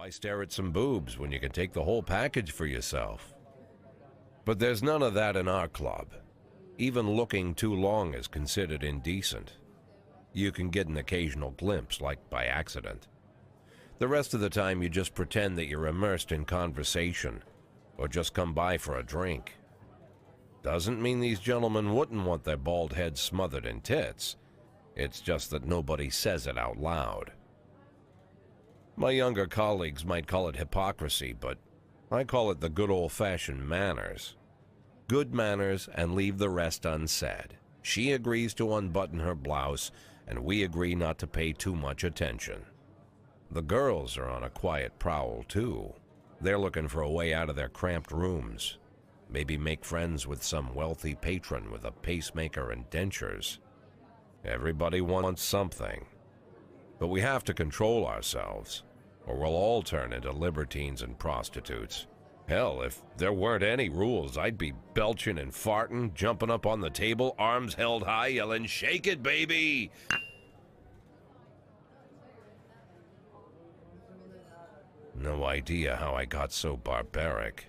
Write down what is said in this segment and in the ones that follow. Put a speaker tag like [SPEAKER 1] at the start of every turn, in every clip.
[SPEAKER 1] Why stare at some boobs when you can take the whole package for yourself? But there's none of that in our club. Even looking too long is considered indecent. You can get an occasional glimpse, like by accident. The rest of the time you just pretend that you're immersed in conversation, or just come by for a drink. Doesn't mean these gentlemen wouldn't want their bald heads smothered in tits. It's just that nobody says it out loud. My younger colleagues might call it hypocrisy, but I call it the good old-fashioned manners. Good manners and leave the rest unsaid. She agrees to unbutton her blouse, and we agree not to pay too much attention. The girls are on a quiet prowl, too. They're looking for a way out of their cramped rooms. Maybe make friends with some wealthy patron with a pacemaker and dentures. Everybody wants something. But we have to control ourselves, or we'll all turn into libertines and prostitutes. Hell, if there weren't any rules, I'd be belching and farting, jumping up on the table, arms held high, yelling, "Shake it, baby!" No idea how I got so barbaric.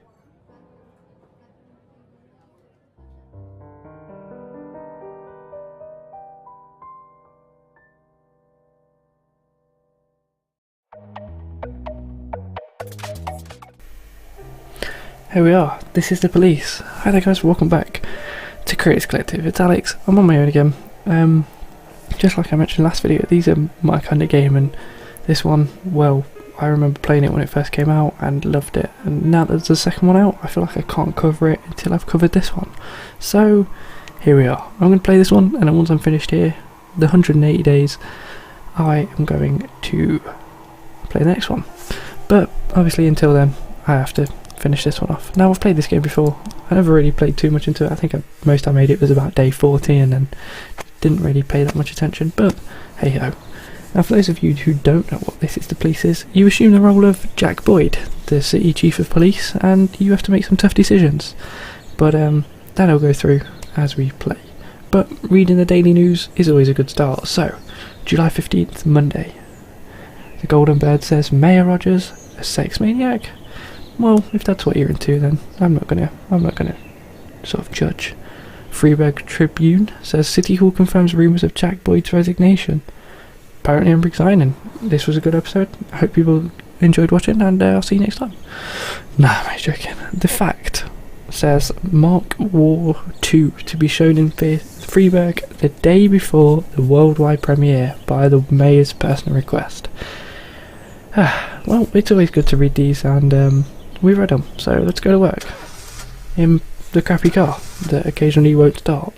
[SPEAKER 2] Here we are, this is the police. Hi there guys, welcome back to CreatorsCollective. It's Alex, I'm on my own again. Just like I mentioned last video, these are my kind of game, and this one, well, I remember playing it when it first came out and loved it, and now that there's a second one out, I feel like I can't cover it until I've covered this one. So, here we are. I'm going to play this one, and then once I'm finished here, the 180 days, I am going to play the next one. But, obviously until then, I have to finish this one off. Now, I've played this game before. I never really played too much into it. I think most I made it was about day 40 and then didn't really pay that much attention, but hey ho. Now, for those of you who don't know what This Is the Police is, you assume the role of Jack Boyd, the city chief of police, and you have to make some tough decisions. But that'll go through as we play. But reading the daily news is always a good start. So, July 15th, Monday. The Golden Bird says, Mayor Rogers, a sex maniac? Well, if that's what you're into, then I'm not gonna sort of judge. Freeburg Tribune says City Hall confirms rumours of Jack Boyd's resignation. Apparently I'm resigning. This was a good episode. I hope people enjoyed watching, and I'll see you next time. Nah, I'm joking. The Fact says Mark War 2 to be shown in Freeburg the day before the worldwide premiere by the Mayor's personal request. Well, it's always good to read these, and we read them, so let's go to work. In the crappy car that occasionally won't start.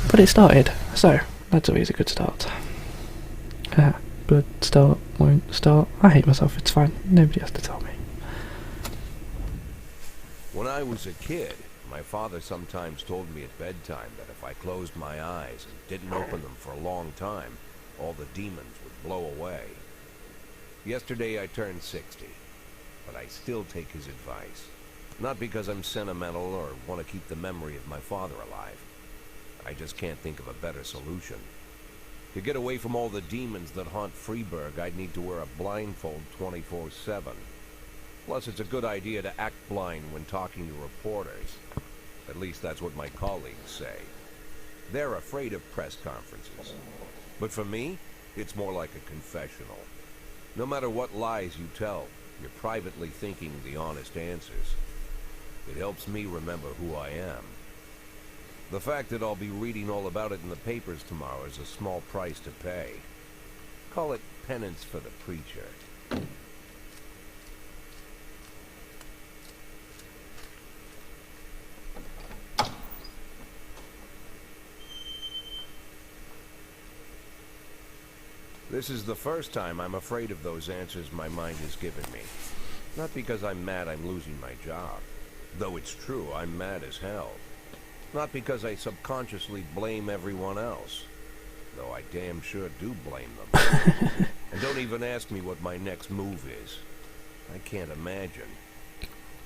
[SPEAKER 2] But it started, so that's always a good start. But start, won't start. I hate myself, it's fine. Nobody has to tell me.
[SPEAKER 1] When I was a kid, my father sometimes told me at bedtime that if I closed my eyes and didn't open them for a long time, all the demons would blow away. Yesterday I turned 60, but I still take his advice. Not because I'm sentimental or want to keep the memory of my father alive. I just can't think of a better solution. To get away from all the demons that haunt Freeburg, I'd need to wear a blindfold 24/7. Plus, it's a good idea to act blind when talking to reporters. At least that's what my colleagues say. They're afraid of press conferences. But for me, it's more like a confessional. No matter what lies you tell, you're privately thinking the honest answers. It helps me remember who I am. The fact that I'll be reading all about it in the papers tomorrow is a small price to pay. Call it penance for the preacher. This is the first time I'm afraid of those answers my mind has given me. Not because I'm mad I'm losing my job. Though it's true, I'm mad as hell. Not because I subconsciously blame everyone else. Though I damn sure do blame them. And don't even ask me what my next move is. I can't imagine.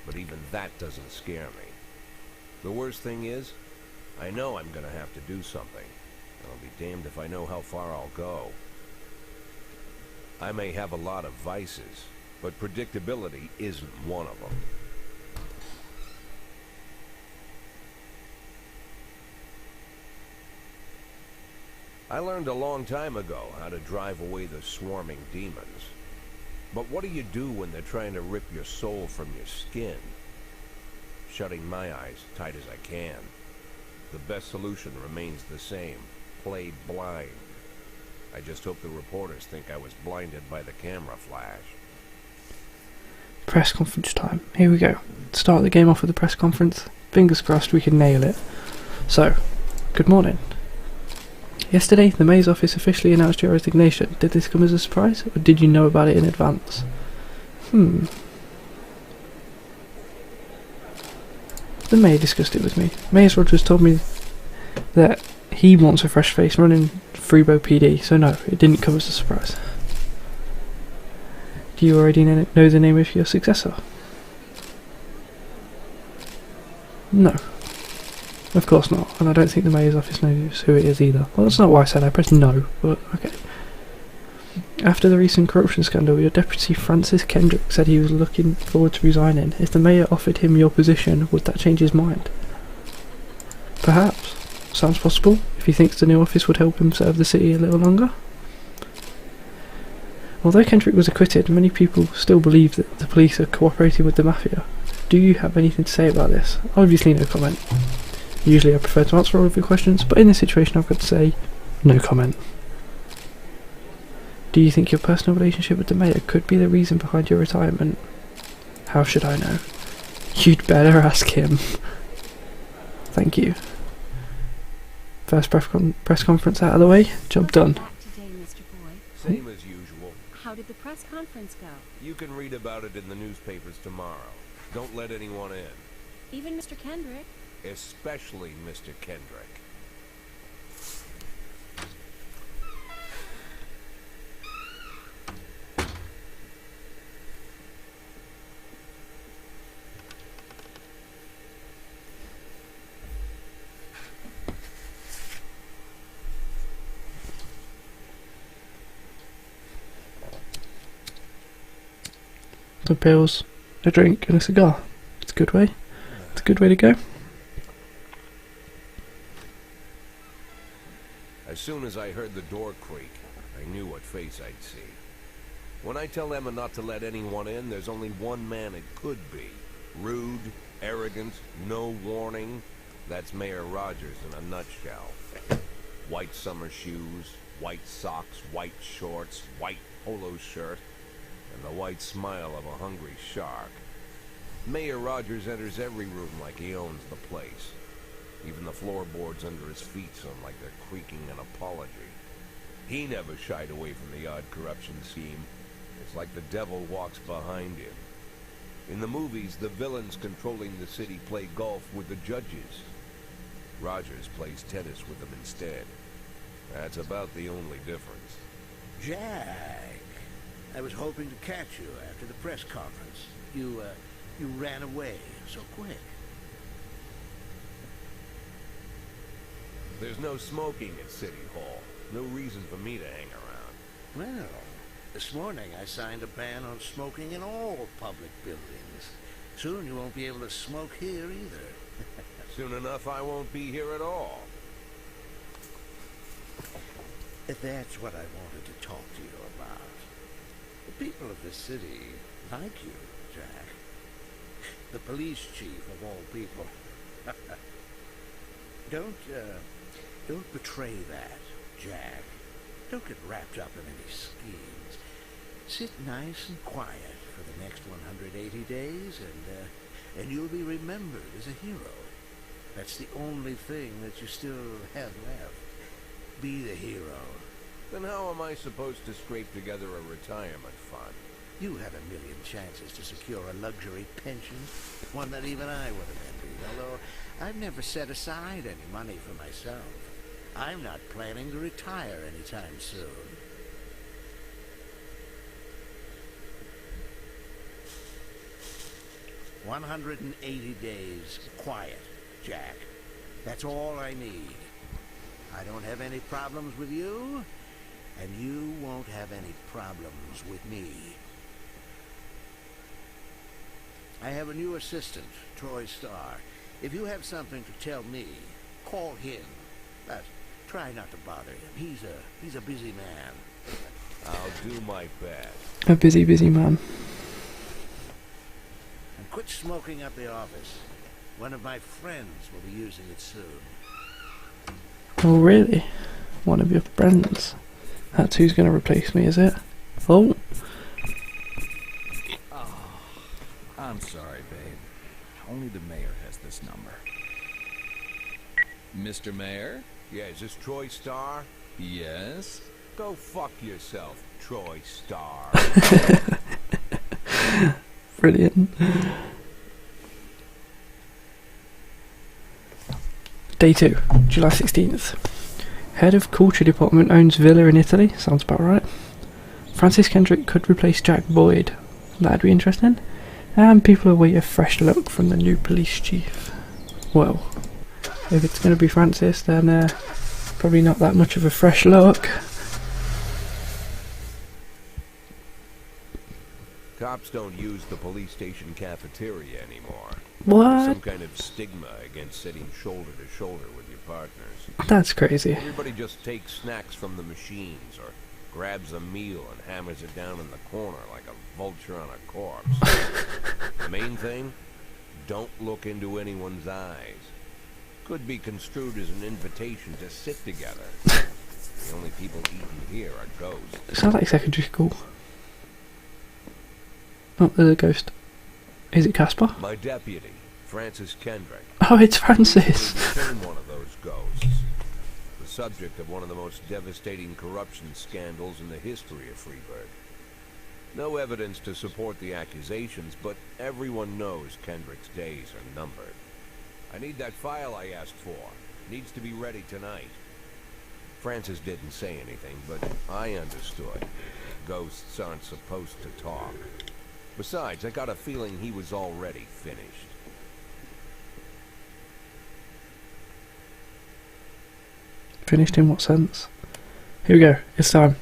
[SPEAKER 1] But even that doesn't scare me. The worst thing is, I know I'm gonna have to do something. I'll be damned if I know how far I'll go. I may have a lot of vices, but predictability isn't one of them. I learned a long time ago how to drive away the swarming demons. But what do you do when they're trying to rip your soul from your skin? Shutting my eyes tight as I can. The best solution remains the same. Play blind. I just hope the reporters think I was blinded by the camera flash.
[SPEAKER 2] Press conference time. Here we go. Start the game off with the press conference. Fingers crossed we can nail it. So, good morning. Yesterday, the mayor's office officially announced your resignation. Did this come as a surprise, or did you know about it in advance? The mayor discussed it with me. Mayor Rogers told me that he wants a fresh face running Freebo PD, so no, it didn't come as a surprise. Do you already know the name of your successor? No. Of course not, and I don't think the mayor's office knows who it is either. Well, that's not why I said I pressed no, but okay. After the recent corruption scandal, your deputy Francis Kendrick said he was looking forward to resigning. If the mayor offered him your position, would that change his mind? Perhaps. Sounds possible, if he thinks the new office would help him serve the city a little longer. Although Kendrick was acquitted, many people still believe that the police are cooperating with the mafia. Do you have anything to say about this? Obviously no comment. Usually I prefer to answer all of your questions, but in this situation I've got to say, no comment. Do you think your personal relationship with the mayor could be the reason behind your retirement? How should I know? You'd better ask him. Thank you. First press conference out of the way, job done.
[SPEAKER 3] Today, Mr. Boy.
[SPEAKER 1] Same as usual.
[SPEAKER 3] How did the press conference go?
[SPEAKER 1] You can read about it in the newspapers tomorrow. Don't let anyone in.
[SPEAKER 3] Even Mr. Kendrick?
[SPEAKER 1] Especially Mr. Kendrick.
[SPEAKER 2] Some pills, a drink and a cigar. It's a good way. It's a good way to go.
[SPEAKER 1] As soon as I heard the door creak, I knew what face I'd see. When I tell Emma not to let anyone in, there's only one man it could be. Rude, arrogant, no warning. That's Mayor Rogers in a nutshell. White summer shoes, white socks, white shorts, white polo shirt, and the white smile of a hungry shark. Mayor Rogers enters every room like he owns the place. Even the floorboards under his feet sound like they're creaking an apology. He never shied away from the odd corruption scheme. It's like the devil walks behind him. In the movies, the villains controlling the city play golf with the judges. Rogers plays tennis with them instead. That's about the only difference.
[SPEAKER 4] Jack, I was hoping to catch you after the press conference. You ran away so quick.
[SPEAKER 1] There's no smoking at City Hall. No reason for me to hang around.
[SPEAKER 4] Well, this morning I signed a ban on smoking in all public buildings. Soon you won't be able to smoke here either.
[SPEAKER 1] Soon enough I won't be here at all.
[SPEAKER 4] That's what I wanted to talk to you about. The people of this city like you, Jack. The police chief of all people. Don't betray that, Jack. Don't get wrapped up in any schemes. Sit nice and quiet for the next 180 days, and you'll be remembered as a hero. That's the only thing that you still have left. Be the hero.
[SPEAKER 1] Then how am I supposed to scrape together a retirement fund?
[SPEAKER 4] You had a million chances to secure a luxury pension, one that even I would have envied, although I've never set aside any money for myself. I'm not planning to retire anytime soon. "180 days quiet, Jack. That's all I need. I don't have any problems with you, and you won't have any problems with me." I have a new assistant, Troy Starr. If you have something to tell me, call him. But try not to bother him. He's a busy man.
[SPEAKER 1] I'll do my best.
[SPEAKER 2] A busy man.
[SPEAKER 4] And quit smoking up the office. One of my friends will be using it soon.
[SPEAKER 2] Oh really? One of your friends? That's who's going to replace me, is it? Oh.
[SPEAKER 5] I'm sorry, babe. Only the mayor has this number. Mr. Mayor?
[SPEAKER 1] Yeah, is this Troy Starr?
[SPEAKER 5] Yes?
[SPEAKER 1] Go fuck yourself, Troy Starr.
[SPEAKER 2] Brilliant. Day 2, July 16th. Head of Culture Department owns villa in Italy. Sounds about right. Francis Kendrick could replace Jack Boyd. That'd be interesting. And people await a fresh look from the new police chief. Well, if it's going to be Francis, then probably not that much of a fresh look.
[SPEAKER 1] Cops don't use the police station cafeteria anymore.
[SPEAKER 2] What?
[SPEAKER 1] There's some kind of stigma against sitting shoulder to shoulder with your partners.
[SPEAKER 2] That's crazy.
[SPEAKER 1] Everybody just takes snacks from the machines or grabs a meal and hammers it down in the corner like a vulture on a corpse. The main thing? Don't look into anyone's eyes. Could be construed as an invitation to sit together. The only people eating here are ghosts.
[SPEAKER 2] Sounds like secondary school. Oh, there's a ghost. Is it Casper?
[SPEAKER 1] My deputy, Francis Kendrick.
[SPEAKER 2] Oh, it's Francis.
[SPEAKER 1] Became one of those ghosts. The subject of one of the most devastating corruption scandals in the history of Freeburg. No evidence to support the accusations, but everyone knows Kendrick's days are numbered. I need that file I asked for. Needs to be ready tonight. Francis didn't say anything, but I understood. Ghosts aren't supposed to talk. Besides, I got a feeling he was already finished.
[SPEAKER 2] Finished in what sense? Here we go, it's time.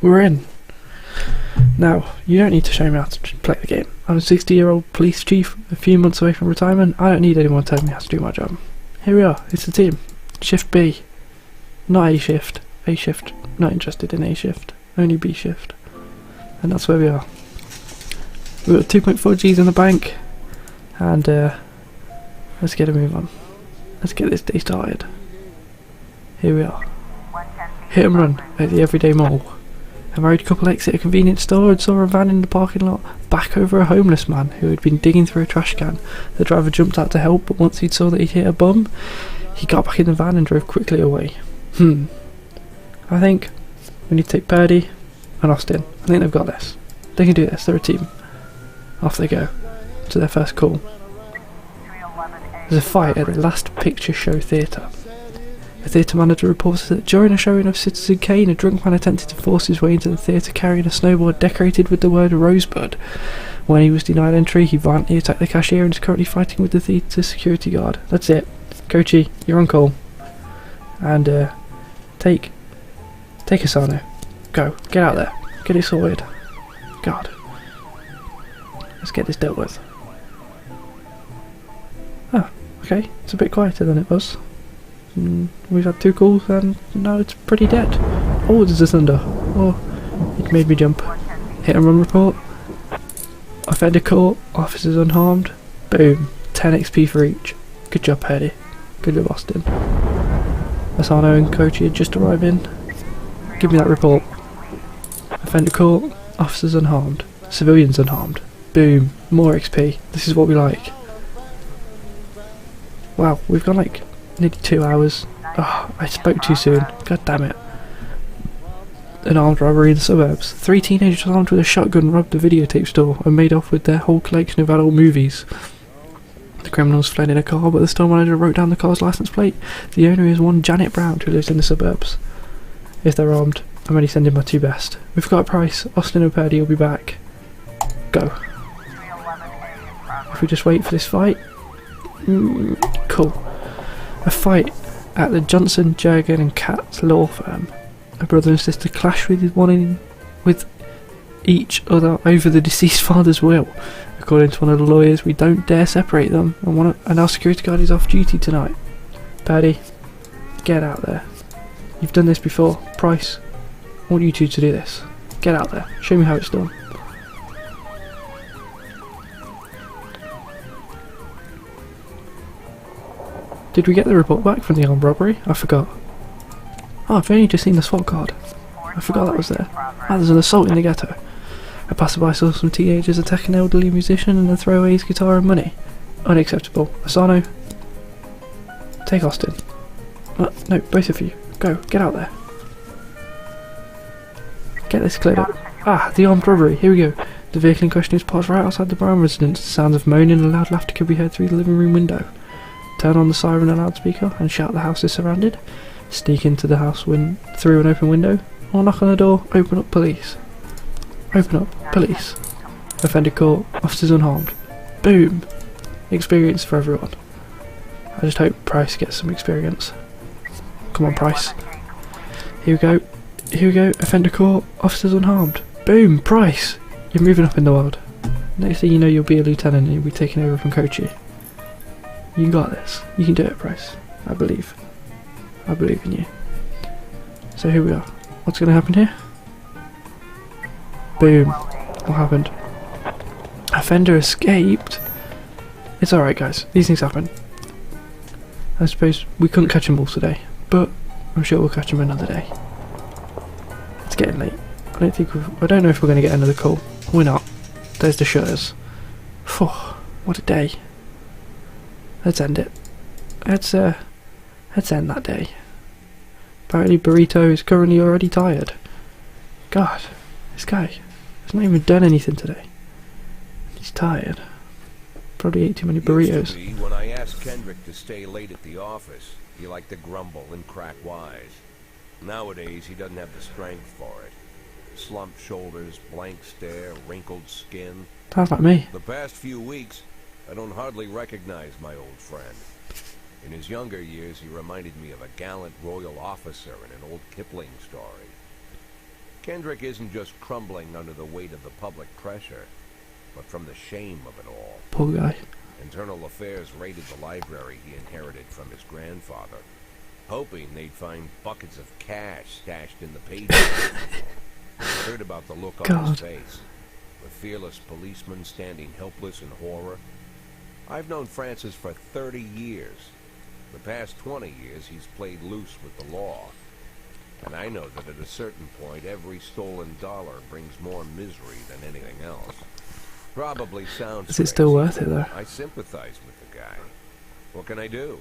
[SPEAKER 2] We're in. Now, you don't need to show me how to play the game. I'm a 60-year-old police chief, a few months away from retirement. I don't need anyone telling me how to do my job. Here we are, it's the team. Shift B. Not A shift. A shift. Not interested in A shift. Only B shift. And that's where we are. We've got 2.4 G's in the bank. And let's get a move on. Let's get this day started. Here we are. Hit and run at the Everyday Mall. A married couple exit a convenience store and saw a van in the parking lot back over a homeless man who had been digging through a trash can. The driver jumped out to help, but once he saw that he'd hit a bum, he got back in the van and drove quickly away. I think we need to take Purdy and Austin. I think they've got this. They can do this, they're a team. Off they go to their first call. There's a fight at the Last Picture Show Theatre. The theatre manager reports that during a showing of Citizen Kane, a drunk man attempted to force his way into the theatre carrying a snowboard decorated with the word Rosebud. When he was denied entry, he violently attacked the cashier and is currently fighting with the theatre security guard. That's it. Coachy, you're on call. And take Asano. Go. Get out there. Get it sorted. God. Let's get this dealt with. Oh, okay. It's a bit quieter than it was. We've had 2 calls and now it's pretty dead. Oh, there's a thunder. Oh, it made me jump. Hit and run report. Offender caught. Officers unharmed. Boom. 10 XP for each. Good job, Paddy. Good job, Austin. Asano and Kochi had just arrived in. Give me that report. Offender caught. Officers unharmed. Civilians unharmed. Boom. More XP. This is what we like. Wow, we've gone like nearly 2 hours. Oh, I spoke too soon. God damn it. An armed robbery in the suburbs. 3 teenagers armed with a shotgun robbed a videotape store and made off with their whole collection of adult movies. The criminals fled in a car, but the store manager wrote down the car's license plate. The owner is one Janet Brown, who lives in the suburbs. If they're armed, I'm only sending my 2 best. We've got a price. Austin and Purdy will be back. Go. If we just wait for this fight. Cool. A fight at the Johnson, Jurgen and Katz law firm. A brother and sister clash with each other over the deceased father's will. According to one of the lawyers, we don't dare separate them, and our security guard is off duty tonight. Paddy, get out there. You've done this before. Price, I want you two to do this. Get out there. Show me how it's done. Did we get the report back from the armed robbery? I forgot. Oh, I've only just seen the SWAT card. I forgot that was there. Ah, there's an assault in the ghetto. A passerby saw some teenagers attack an elderly musician and then throw away his guitar and money. Unacceptable. Asano, take Austin. No, both of you. Go, get out there. Get this cleared up. Ah, the armed robbery. Here we go. The vehicle in question is parked right outside the Brown residence. The sounds of moaning and loud laughter could be heard through the living room window. Turn on the siren and loudspeaker and shout the house is surrounded. Sneak into the house through an open window. Or knock on the door. Open up, police. Open up, police. Offender caught. Officers unharmed. Boom. Experience for everyone. I just hope Price gets some experience. Come on, Price. Here we go. Here we go. Offender caught. Officers unharmed. Boom. Price. You're moving up in the world. Next thing you know, you'll be a lieutenant and you'll be taking over from Kochi. You got this. You can do it, Price. I believe. I believe in you. So here we are. What's going to happen here? Boom. What happened? Offender escaped. It's alright, guys. These things happen. I suppose we couldn't catch them all today, but I'm sure we'll catch them another day. It's getting late. I don't know if we're going to get another call. We're not. There's the shutters. Phew, what a day. Let's end it. Let's end that day. Apparently Burrito is currently already tired. God, this guy has not even done anything today. He's tired. Probably ate too many burritos.
[SPEAKER 1] Used to be, when I asked Kendrick to stay late at the office, he liked to grumble and crack wise. Nowadays, he doesn't have the strength for it. Slumped shoulders, blank stare, wrinkled skin.
[SPEAKER 2] Sounds like me.
[SPEAKER 1] The past few weeks, I don't hardly recognize my old friend. In his younger years, he reminded me of a gallant royal officer in an old Kipling story. Kendrick isn't just crumbling under the weight of the public pressure, but from the shame of it all.
[SPEAKER 2] Poor guy.
[SPEAKER 1] Internal Affairs raided the library he inherited from his grandfather, hoping they'd find buckets of cash stashed in the pages. I heard about the look on his face, the fearless policeman standing helpless in horror. I've known Francis for 30 years. The past 20 years he's played loose with the law. And I know that at a certain point every stolen dollar brings more misery than anything else. Probably sounds
[SPEAKER 2] Is it still worth it though?
[SPEAKER 1] I sympathize with the guy. What can I do?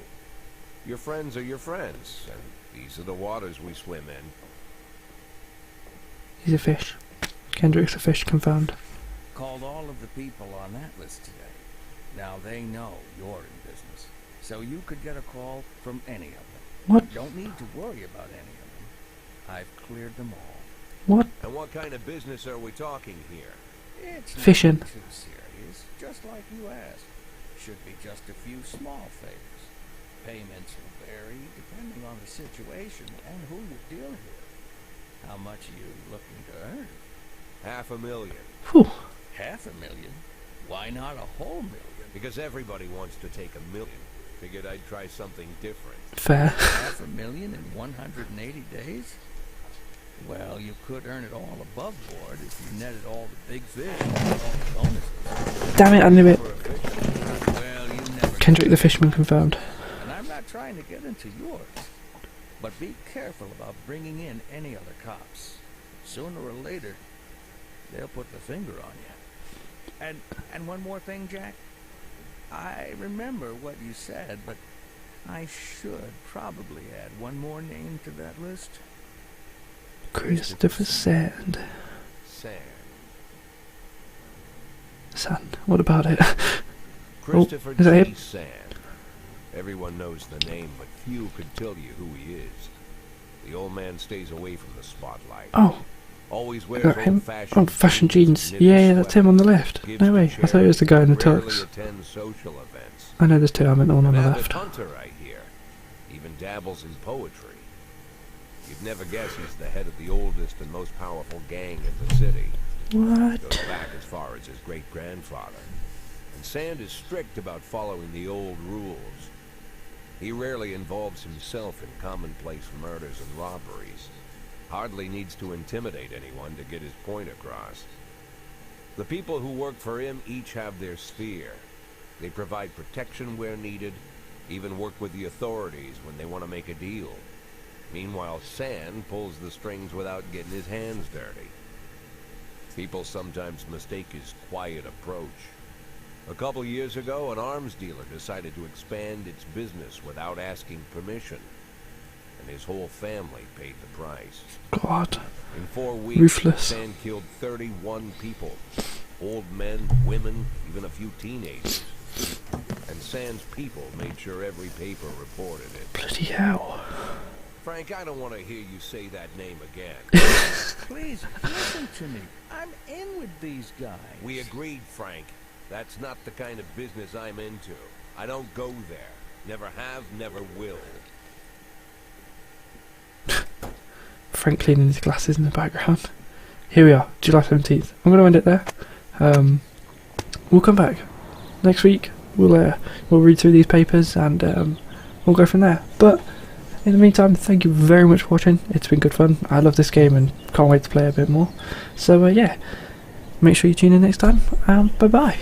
[SPEAKER 1] Your friends are your friends, and these are the waters we swim in.
[SPEAKER 2] He's a fish. Kendrick's a fish, confirmed.
[SPEAKER 5] Called all of the people on that list today. Now they know you're in business, so you could get a call from any of them.
[SPEAKER 2] What?
[SPEAKER 5] You don't need to worry about any of them. I've cleared them all.
[SPEAKER 2] What?
[SPEAKER 1] And what kind of business are we talking here?
[SPEAKER 5] It's
[SPEAKER 2] Fishing.
[SPEAKER 5] not too serious, just like you asked. Should be just a few small favors. Payments will vary depending on the situation and who you're dealing with. How much are you looking to earn?
[SPEAKER 1] $500,000.
[SPEAKER 2] Whew.
[SPEAKER 5] $500,000? Why not a whole million?
[SPEAKER 1] Because everybody wants to take $1 million. Figured I'd try something different.
[SPEAKER 2] Fair.
[SPEAKER 5] $500,000 in 180 days? Well, you could earn it all above board if you netted all the big fish and all the bonuses.
[SPEAKER 2] Damn it, I knew it.
[SPEAKER 5] Well, you never
[SPEAKER 2] Kendrick the Fishman confirmed.
[SPEAKER 5] And I'm not trying to get into yours. But be careful about bringing in any other cops. Sooner or later, they'll put the finger on you. And one more thing, Jack. I remember what you said, but I should probably add one more name to that list.
[SPEAKER 2] Christopher Sand. Sand. What about it?
[SPEAKER 1] Christopher
[SPEAKER 2] is that
[SPEAKER 1] G.
[SPEAKER 2] him?
[SPEAKER 1] Sand. Everyone knows the name, but few could tell you who he is. The old man stays away from the spotlight.
[SPEAKER 2] Oh,
[SPEAKER 1] Always wears
[SPEAKER 2] is that him?
[SPEAKER 1] old-fashioned
[SPEAKER 2] Oh, fashion jeans.
[SPEAKER 1] knitted
[SPEAKER 2] Yeah, that's him on the left.
[SPEAKER 1] gives
[SPEAKER 2] No
[SPEAKER 1] to
[SPEAKER 2] way. I thought it was the guy in the
[SPEAKER 1] charity,
[SPEAKER 2] tux.
[SPEAKER 1] rarely attends social events.
[SPEAKER 2] I know there's two. I meant the one on
[SPEAKER 1] An
[SPEAKER 2] the
[SPEAKER 1] avid
[SPEAKER 2] left.
[SPEAKER 1] hunter, I hear. Even dabbles in poetry. You'd never guess he's the head of the oldest and most powerful gang in the city.
[SPEAKER 2] What?
[SPEAKER 1] Goes back as far as his great-grandfather. And Sand is strict about following the old rules. He rarely involves himself in commonplace murders and robberies. Hardly needs to intimidate anyone to get his point across. The people who work for him each have their sphere. They provide protection where needed, even work with the authorities when they want to make a deal. Meanwhile, Sand pulls the strings without getting his hands dirty. People sometimes mistake his quiet approach. A couple years ago, an arms dealer decided to expand its business without asking permission, and his whole family paid the price.
[SPEAKER 2] God.
[SPEAKER 1] In 4 weeks,
[SPEAKER 2] Ruthless.
[SPEAKER 1] Sand killed 31 people. Old men, women, even a few teenagers. And Sand's people made sure every paper reported it.
[SPEAKER 2] Bloody hell.
[SPEAKER 1] Frank, I don't want to hear you say that name again.
[SPEAKER 5] Please, listen to me. I'm in with these guys.
[SPEAKER 1] We agreed, Frank. That's not the kind of business I'm into. I don't go there. Never have, never will.
[SPEAKER 2] Frank cleaning his glasses in the background. Here we are, July 17th. I'm going to end it there. We'll come back next week. We'll read through these papers and we'll go from there. But in the meantime, thank you very much for watching. It's been good fun. I love this game and can't wait to play a bit more. So yeah, make sure you tune in next time. Bye bye.